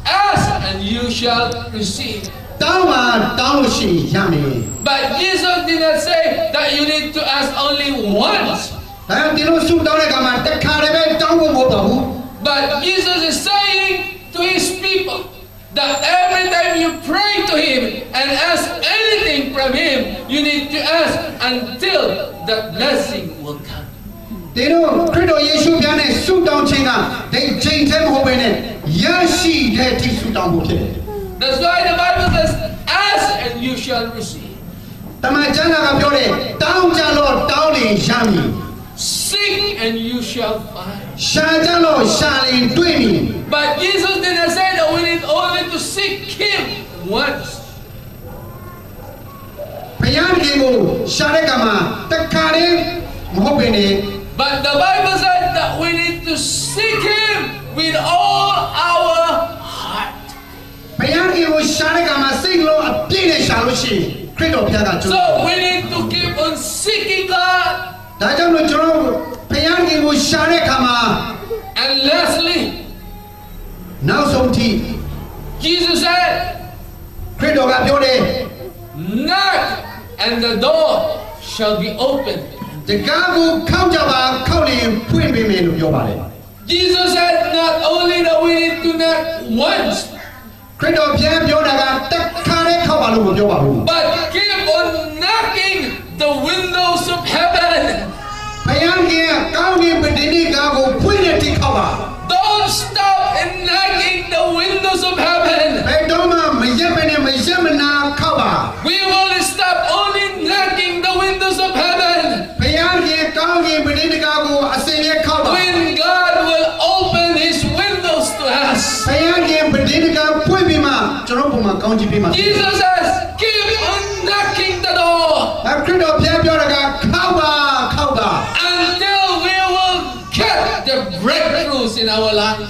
Ask and you shall receive. But Jesus did not say that you need to ask only once. But Jesus is saying to his people that every time you pray to him and ask anything from him, you need to ask until the blessing will come. That's why the Bible says, ask and you shall receive. Seek and you shall find. But Jesus didn't say that we need only to seek him once. But the Bible says that we need to seek him with all our heart. So we need to keep on seeking God. And lastly, Jesus said, knock and the door shall be opened. Jesus said not only that we need to knock once, but keep on knocking the windows of heaven. Don't stop in knocking the windows of heaven. We will stop only knocking the windows of heaven when God will open his windows to us. Jesus says, keep on knocking the door until we will get the breakthroughs in our life.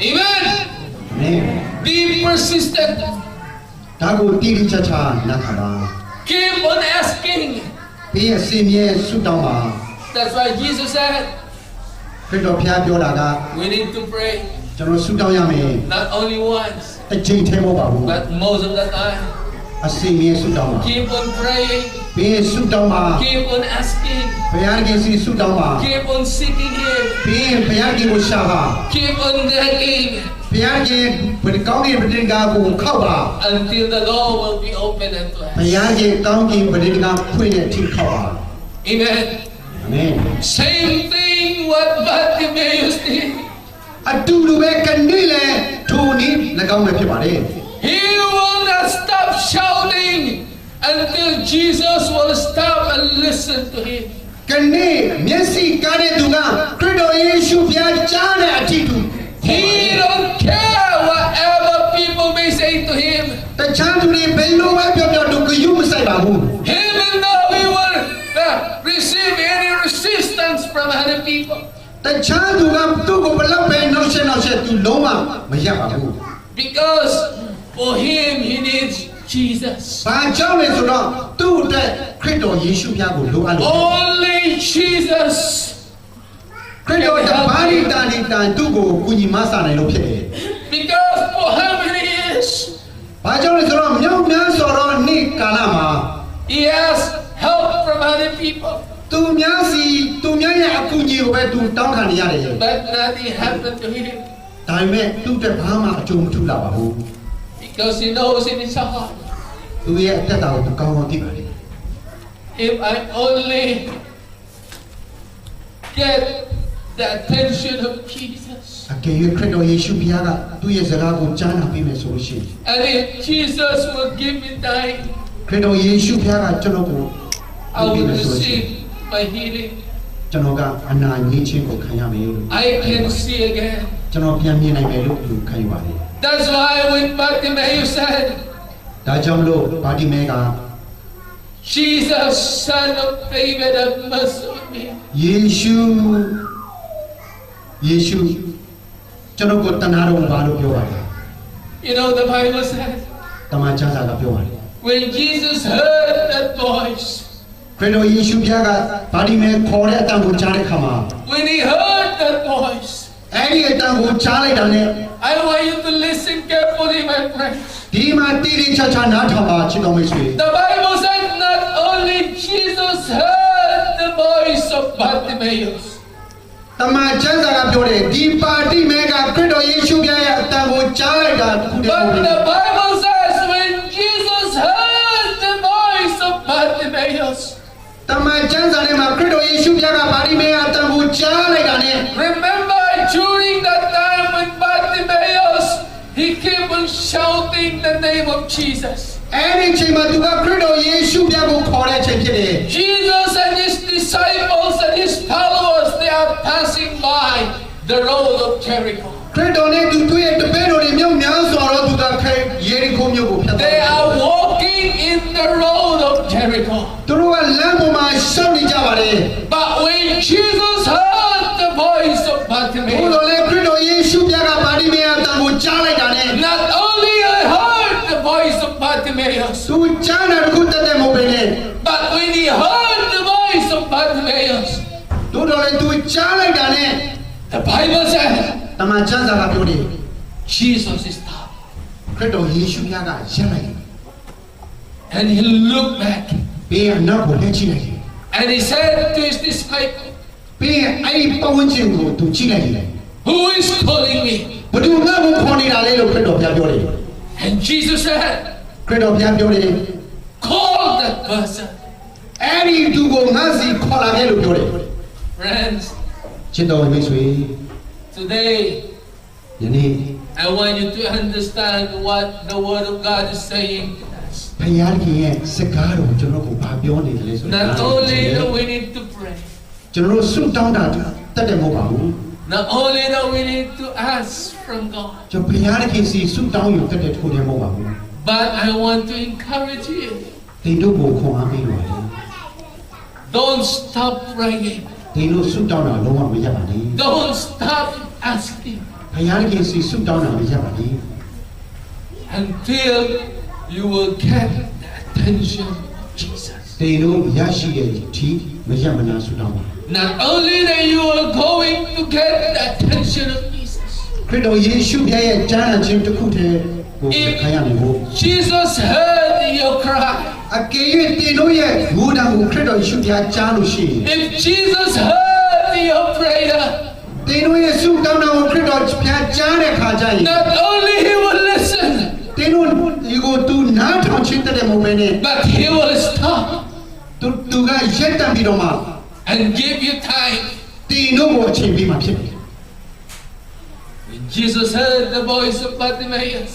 Amen. Be persistent. Keep on asking. That's why Jesus said, we need to pray not only once, but most of the time. Keep on praying. Keep on asking. Keep on seeking him. Keep on knocking until the door will be open unto us. Amen. Same thing what Bartimaeus did. He will not stop shouting until Jesus will stop and listen to him. He don't care whatever people may say to him. Even though he will receive any resistance from other people. Because for him he needs Jesus. Only Jesus. Because for how many years he has help from other people. But nothing happened to him. Because he knows in his heart, if I only get the attention of Jesus, and if Jesus will give me time, I will receive my healing. I can see again. That's why when Bartimaeus said, Jesus, son of David, have mercy on me. You know the Bible says, when Jesus heard that voice, when when he heard that voice, အဲ့ဒီအတန်ကိုကြားလိုက်တာနဲ့ I want you to listen carefully, my friends. ဒီမှာတိတိကျကျနားထောင်ပါချစ်တော်မိတ်ဆွေ The Bible said not only Jesus heard the voice of Bartimaeus, တမန်ကျမ်းစာကပြောတယ်ဒီပါတိမဲကခရစ်တော်ယေရှုရဲ့အတန်ကိုကြားလိုက်တာတစ်ခုတည်းမဟုတ် but ဘူး the Bible says when Jesus heard the voice of Bartimaeus, တမန်ကျမ်းစာထဲမှာခရစ်တော်ယေရှုကပါတိမဲအတန်ကိုကြားလိုက်တာနဲ့ remember during that time when Bartimaeus, he kept on shouting the name of Jesus. အဲ့ဒီချိန်မှာသူကခရစ်တော်ယေရှုကိုခေါ်တဲ့အချိန်ဖြစ်တယ် Jesus and his disciples and his followers, they are passing by the road of Jericho. ခရစ်တော်နဲ့သူတို့ရဲ့တပည့်တော်တွေမြောက်များစွာတော့သူကယေရီခိုမြို့ကိုဖြတ်သွား They are walking in the road of Jericho. သူတို့ကလမ်းပေါ်မှာရှောက်နေကြပါတယ် But when Jesus heard the voice of ဘု Bartimaeus, ရားလည်းခရစ်တော်ယေရှုကပါတိမဲအတန်ကိုကြားလိုက်တာနဲ့ not only I heard the voice of Bartimaeus, သူကြားတာတစ်ခုတည်းတည်းမဟုတ်ဘဲနဲ့ but when he heard the voice of Bartimaeus, တို့တော်လည်းသူကြားလိုက်တာနဲ့ the Bible said တမန်ကျမ်းစာကပြောတယ် Jesus stopped ခရစ်တော်ယေရှုကရပ်လိုက်တယ် and he looked back ဘေးကနောက်ကိုလှည့်ကြည့်လိုက်တယ် and he said to his disciples, ဘေးကအဲ့ဒီပတ်ဝန်းကျင်ကိုသူကြည့်လိုက်တယ် who is calling me? ဘယ်သူငါ့ကိုခေါ်နေတာလဲလို့ခရစ်တော်ပြောတယ် And Jesus said, ခရစ်တော်ပြောတယ် call that person. အဲ့ဒီသူကိုငါစီခေါ်လာခဲ့လို့ပြောတယ် Friends, ချစ်တော်မိတ်ဆွေ today ယနေ့ I want you to understand what the Word of God is saying to us. ဖခင်ရဲ့စကားတော်ကျွန်တော်ကိုဘာပြောနေတယ်လဲဆိုတော့ Not only that we need to pray, ကျွန်တော်ဆုတောင်းတာတတ်တယ်မဟုတ်ပါဘူး not only that we need to ask from God, ကျွန်တော်ဖခင်စီဆုတောင်းရုံတတ်တဲ့ထိုးတယ်မဟုတ်ပါဘူး but I want to encourage you. ဒီတို့ကိုခွန်အားပေးပါလေ Don't stop praying. ဒီတို့ဆုတောင်းတာလုံးဝမရပ်ပါနဲ့ Don't stop asking ဖခင်စီဆုတောင်းတာမရပ်ပါနဲ့ until you will get the attention of Jesus. ဒီတို့ရရှိတဲ့အထိမရပ်မနာဆုတောင်းပါ Not only that you are going to get the attention of Jesus. ခရစ်တော်ယေရှုရဲ့ကြားနာခြင်းတစ်ခုတည်းကိုခံရမယ်ဟုတ် Jesus heard your cry. အကယ်၍တင်တို့ရဲ့ဘူဒံကိုခရစ်တော်ယေရှုကြားလို့ရှိရင် If Jesus heard your prayer, တင်တို့ရဲ့ဆုတောင်းတာကိုခရစ်တော်ကြားတဲ့ခါကျရင် not only He will listen, တင်တို့ဒီကိုသူနားထောင်ခြင်းတဲ့မဟုတ်ဘဲနဲ့ but He will stop သူကရက်တံပြီးတော့မှ and give you time. တင်တို့ကိုအချိန်ပေးမှဖြစ်တယ် When Jesus heard the voice of Bartimaeus,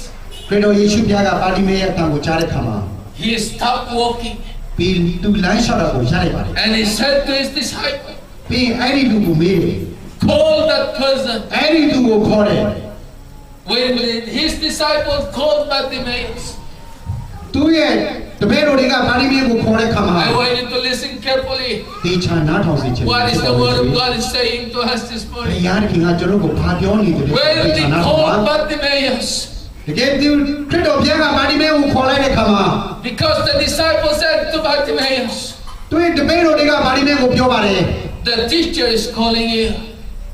ခရစ်တော်ယေရှုကပါတိမဲရဲ့အတန်ကိုကြားတဲ့ခါမှာ He stopped walking ပြီးသူလမ်းလျှောက်တာကိုရလိုက်ပါတယ် and He said to His disciples, ပြီးအဲ့ဒီလူကိုမေးတယ် call that person. အဲ့ဒီလူကိုခေါ်တယ် When His disciples called Bartimaeus, သူရဲ့တပည့်တော်တွေကပါတိမဲကိုခေါ်တဲ့ခါမှာ I want you to listen carefully. ဒီချာနားထောင်စေချင်တယ် What is the Word of God is saying to us this ဘု morning? ရားခင်ကကျွန်တော်ကိုဘာပြောနေတယ်လဲ When ဒီ they ချာနားထောင် called ပါ Bartimaeus, တကယ်သူခရစ်တော်ဘုရားကပါတိမဲကိုခေါ်လိုက်တဲ့ခါမှာ because the disciples said to Bartimaeus, သူရဲ့တပည့်တော်တွေကပါတိမဲကိုပြောပါတယ် the teacher is calling you.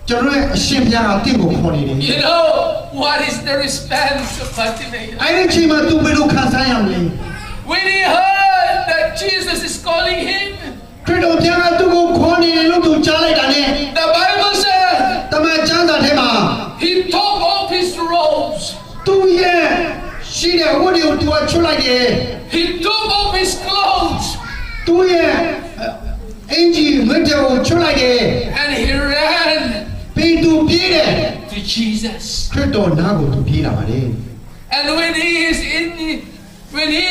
ကျွန်တော်ရဲ့အရှင်ဘုရားကတင့်ကိုခေါ်နေတယ် You know what is the response of Bartimaeus? အဲ့ဒီချိန်မှာသူဘယ်လိုခံစားရမလဲ When he heard that Jesus is calling him, ခရစ်တော်ဘုရားကသူ့ကိုခေါ်နေတယ်လို့သူကြားလိုက်တာနဲ့ the Bible said တမန်ကျမ်းစာထဲမှာ he took off his robes, သူရဲ့ရှိတဲ့ဝတ်တွေကိုသူကချွတ်လိုက်တယ် he took off his clothes, သူရဲ့အင်ဂျီဝတ်တွေကိုချွတ်လိုက်တယ် and he ran ပြီးသူပြေးတယ် to Jesus. ခရစ်တော်နားကိုသူပြေးလာပါတယ် And when he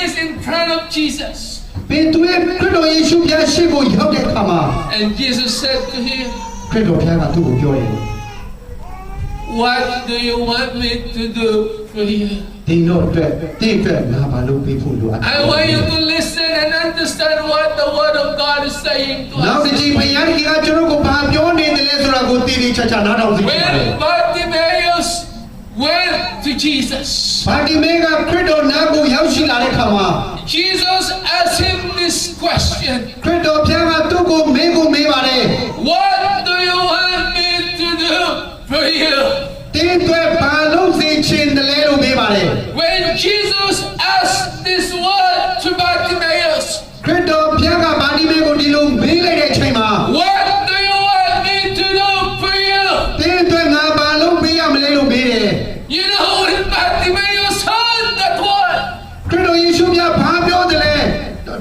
is in front of Jesus, ပြီးသူရဲ့ခရစ်တော်ယေရှုဘုရားရှိခိုးရောက်တဲ့အခါမှာ and Jesus said to him, ခရစ်တော်ဘုရားကသူ့ကိုပြောတယ် what do you want me to do for you? ဒီတော့အတွက်ငါဘာလုပ်ပေးဖို့လိုအပ် I want you to listen and understand what the Word of God is saying to နောက် us. တစ်ချိန်ဘုရားကြီးကကျွန်တော်ကိုဘာပြောနေတယ်လဲဆိုတာကိုတည်တည်ချာချာနားထောင်စေချင်ပါတယ် When Bartimaeus went to Jesus, ဘာဒီမေကခရစ်တော်နားကိုရောက်ရှိလာတဲ့အခါမှာ Jesus asked him this question. ခရစ်တော်ဘုရားကသူ့ကိုမေးပါတယ် What do you want for you? တင်းတွေဘာလို့စေချင်တယ်လဲလို့မေးပါတယ် When Jesus asked this word to Bartimaeus, ခရစ်တော်ဘုရားကဗာတိမဲကိုဒီလိုမေးလိုက်တဲ့အချိန်မှာ what do you want me to do for you? တင်းတွေငါဘာလို့ပေးရမလဲလို့မေးတယ် You know when Bartimaeus heard that word, ခရစ်တော်ယေရှုမြတ်ဘာပြောတယ်လဲ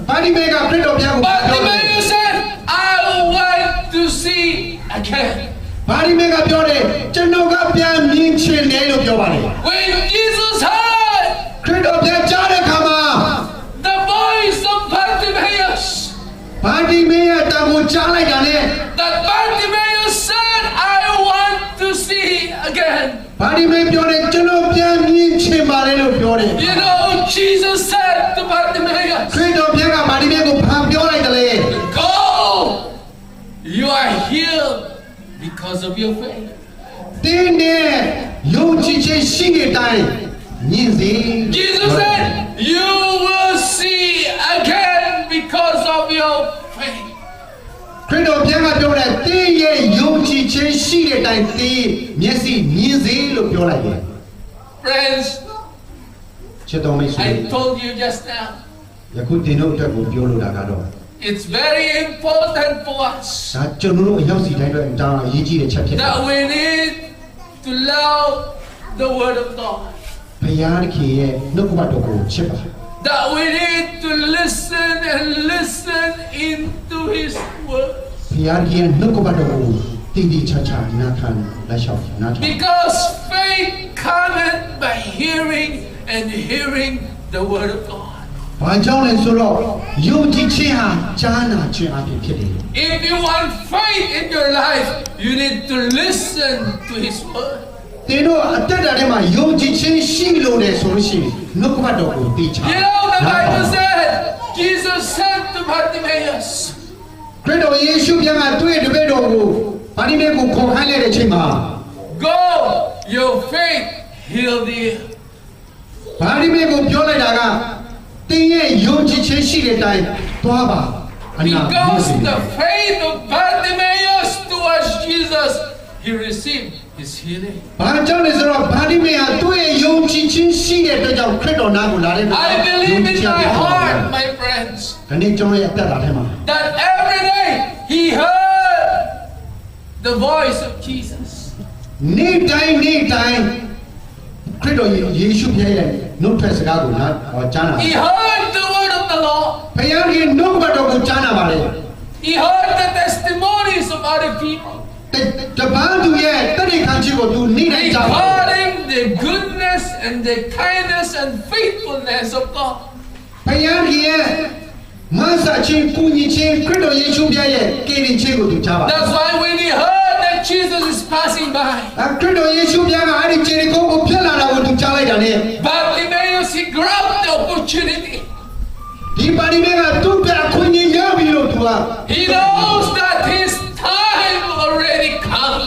ဗာတိမဲကခရစ်တော်ဘုရားကိုပြောတယ် Bartimaeus said, I want to see again. ဗာတိမဲကပြောတယ်ကျွန်တော်ကပြန်မြင်ချင်တယ်လို့ပြောပါတယ် When Jesus heard ခရစ်တော်ဘုရားကြားတဲ့အခါမှာ the voice of Bartimaeus, ဗာတိမဲရဲ့တန်ကိုကြားလိုက်တာနဲ့ that Bartimaeus said, I want to see again. ဗာတိမဲပြောတယ်ကျွန်တော်ပြန်မြင်ချင်ပါတယ်လို့ပြောတယ် You know, Jesus said to Bartimaeus, ခရစ်တော်ဘုရားကဗာတိမဲကိုဘာပြောလိုက်တယ်လဲ go, you are healed because of your faith. တင်းနဲ့ယုံကြည်ခြင်းရှိတဲ့အတိုင်းမြင်စေ Jesus said, you will see again because of your faith. ခရစ်တော်ဘုရားကပြောတယ်တင်းရဲ့ယုံကြည်ခြင်းရှိတဲ့အတိုင်းတင်းမျက်စိမြင်စေလို့ပြောလိုက်တယ် Friends, ချစ်တော်မိတ်ဆွေ I told you just now, ယခုတင်းတို့အတွက်ကိုပြောလိုတာကတော့ it's very important for us ဒါကျွန်တော်တို့အရောက်စီတိုင်းအတွက်အတောင်းအရေးကြီးတဲ့ချက်ဖြစ်တယ် that we need to love the Word of God, ဘုရားသခင်ရဲ့နှုတ်ကပတ်တော်ကိုချစ်ပါ that we need to listen and listen into His Word. ဘုရားသခင်ရဲ့နှုတ်ကပတ်တော်ကိုတည်တည်ချာချာနားခံလက်လျှောက်နားထောင် Because faith cometh by hearing and hearing the Word of God. ဘာကြောင့်လဲဆိုတော့ယုံကြည်ခြင်းဟာကြားနာခြင်းအဖြစ်ဖြစ်တယ် If you want faith in your life, you need to listen to His Word. သင်တို့အသက်တာထဲမှာယုံကြည်ခြင်းရှိလို့တယ်ဆိုလို့ရှိရင်နှုတ်ကပတ်တော်ကိုသိချာ You know, the Bible said, Jesus said to Bartimaeus, ခရစ်တော်ယေရှုဘုရားကတွေ့တပည့်တော်ကိုဗာတိမဲကိုခေါ်ခိုင်းလိုက်တဲ့အချိန်မှာ go, your faith healed thee. ဗာတိမဲကိုပြောလိုက်တာကသင်ရဲ့ယုံကြည်ခြင်းရှိတဲ့အတိုင်းသွားပါအနာမြင် Because စေ the faith of Bartimaeus towards Jesus, he received his healing. ဘာကြောင့်လဲဆိုတော့ဗာတိမဲဟာသူ့ရဲ့ယုံကြည်ခြင်းရှိတဲ့အတွက်ကြောင့်ခရစ်တော်နာကိုလာတဲ့အတွက် I believe in my heart, my friends, ဒီနေ့ကျွန်တော်ရဲ့အသက်တာထဲမှာ that every day he heard the voice of Jesus. နေ့တိုင်းခရစ်တော်ယေရှုဘုရားရဲ့နှုတ်ထွက်စကားကိုနာကြားနာ He heard the word of the Lord. ဘုရားရဲ့နှုတ်ကပတ်တော်ကိုကြားနာပါလေ He heard the testimonies of other people တပန်းသူရဲ့တတိခံခြင်းကိုသူနေ့တိုင်းကြားပါ regarding the goodness and the kindness and faithfulness of God. ဘုရားရဲ့မဆာချင်းကုညီချင်းခရစ်တော်ယေရှုဘုရားရဲ့ကယ်တင်ခြင်းကိုသူကြားပါ That's why when he heard that Jesus is passing by, ခရစ်တော်ယေရှုဘုရားကအဲ့ဒီဂျေရီကိုကိုဖျက်လာတာကိုသူကြားလိုက်တာနဲ့ Bartimaeus, he grabbed the opportunity. ဒီပါရီမဲကသူ့ကအခွင့်အရေးရပြီလို့သူက He knows that his time already come.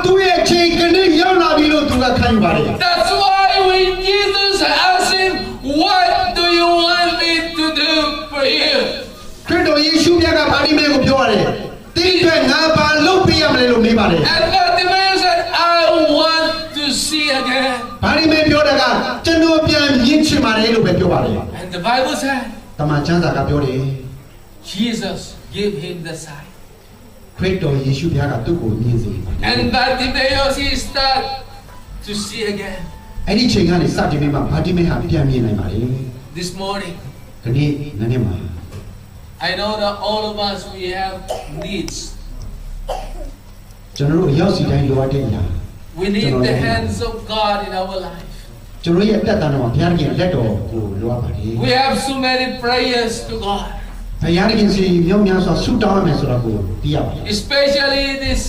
သူ့ရဲ့ချိန်ကနေရောက်လာပြီလို့သူကခံယူပါတယ် That's why when Jesus asked him, what do you want me to do for you? ခရစ်တော်ယေရှုဘုရားကပါရီမဲကိုပြောရတယ်တင်းအတွက်ငါဘာလုပ်ပေးရမလဲလို့မေးပါတယ် And Bartimaeus said, I want to see again. ပါရီမဲပြောတာကကျွန်တော်ပြန်မြင်ချင်ပါတယ်လို့ပဲပြောပါတယ် And the Bible said, တမန်ကျမ်းစာကပြောတယ် Jesus gave him the sight. ခရစ်တော်ယေရှုဘုရားကသူ့ကိုမြင်စေ And Bartimaeus, he started to see again. အဲ့ဒီချိန်ကနေစတင်ပြီးမှဗာတိမဲဟာပြန်မြင်နိုင်ပါတယ် This morning, ဒီနေ့နေ့မှာ I know that all of us, we have needs. ကျွန်တော်တို့ရောက်စီတိုင်းလိုအပ်တဲ့အရာ We need the hands of God in our life. ကျွန်တော်ရဲ့အသက်တာမှာဘုရားခင်လက်တော်ကိုလိုအပ်ပါတယ် We have so many prayers to God, ဘုရားခင်စီမြောက်များစွာဆုတောင်းရမယ်ဆိုတော့ကိုသိရပါတယ် especially this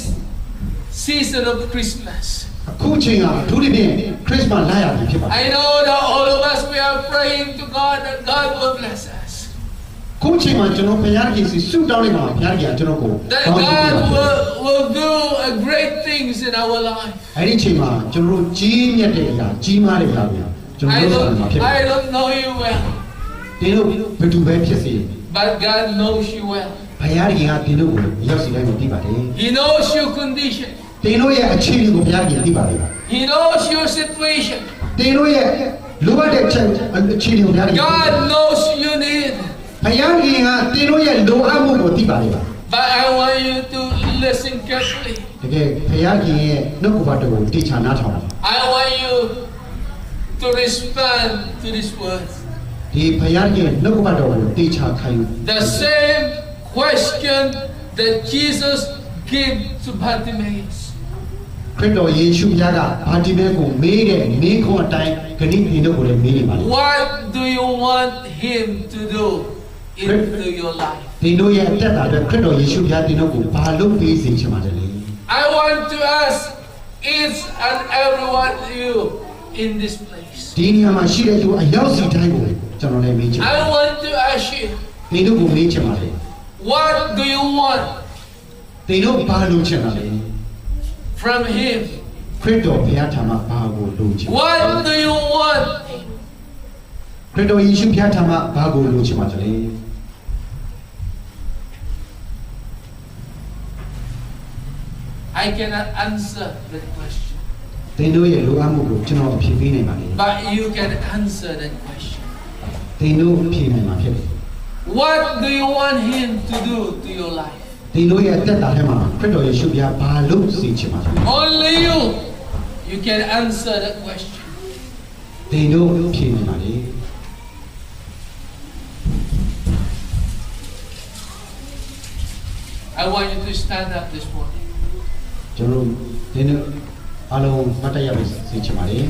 season of Christmas. အခုချိန်ကအထူးသဖြင့်ခရစ်စမတ်လာရပြီဖြစ်ပါတယ် I know that all of us, we are praying to God that God will bless us. ခုချိန်မှာကျွန်တော်ဘုရားခင်စီဆုတောင်းနေမှာဘုရားခင်ကကျွန်တော်ကို That God will do great things in our life. အဲ့ဒီချိန်မှာကျွန်တော်တို့ကြီးမြတ်တဲ့အရာကြီးမားတဲ့အရာကိုကျွန်တော်တို့ဆောင်မှာဖြစ်ပါတယ် I don't know you well, ဒီလိုဘယ်သူပဲဖြစ်စေ but God knows you well. ဘုရားခင်ကဒီလိုကိုရောက်စီတိုင်းကိုသိပါတယ် He knows your condition. ဒ တင်းတို့ရဲ့အခြေအနေကိုဘုရားကြီးသိပါလေ He knows your situation. တင်းတို့ရဲ့လိုအပ်တဲ့အခြေအနေကိုဘုရားကြီး God knows your need. ဘုရားကြီးကတင်းတို့ရဲ့လိုအပ်မှုကိုသိပါလေပါ But I want you to listen carefully. တကယ်ဘုရားကြီးရဲ့နှုတ်ကပတ်တော်ကိုတိကျနားထောင်ပါ I want you to respond to these words. ဒီဘုရားကြီးရဲ့နှုတ်ကပတ်တော်ကိုတိကျခံယူ The same question that Jesus gave to Bartimaeus. ခရစ်တော်ယေရှုဘုရားကဘာဒီမဲကိုမေးတဲ့မေးခွန်းအတိုင်းဂဏိပင်တို့ကိုလည်းမေးနေပါလေ What do you want him to do into your life? ဒီတို့ရဲ့အသက်တာအတွက်ခရစ်တော်ယေရှုဘုရားတင်တို့ကိုဘာလုပ်ပေးစေချင်ပါတယ်လဲ I want to ask each and every one of you in this place. ဒီနေရာမှာရှိတဲ့သူအရောက်စီတိုင်းကိုကျွန်တော်လည်းမေးချင်ပါ I want to ask you, ဒီတို့ကိုမေးချင်ပါတယ် what do you want ဒီတို့ဘာလုပ်ချင်တာလဲ from him? ခရစ်တော်ဘုရားထံမှာဘာကိုလုပ်ချင် What do you want? ခရစ်တော်ယေရှုဘုရားထံမှာဘာကိုလုပ်ချင်ပါလဲ I cannot answer that question, ဒီတို့ရဲ့လိုအပ်မှုကိုကျွန်တော်အဖြေပေးနိုင်ပါလေ but you can answer that question. ဒီတို့အဖြေနိုင်မှာဖြစ်တယ် What do you want him to do to your life? ဒီတို့ရဲ့အသက်တာထဲမှာခရစ်တော်ယေရှုဘုရားဘာလုပ်စေချင်ပါလဲ Only you can answer that question. ဒီတို့အဖြေနိုင်ပါလေ I want you to stand up this morning. ကျွန်တော်ဒီနေ့အားလုံးမတ်တရပါစေချင်ပါတယ်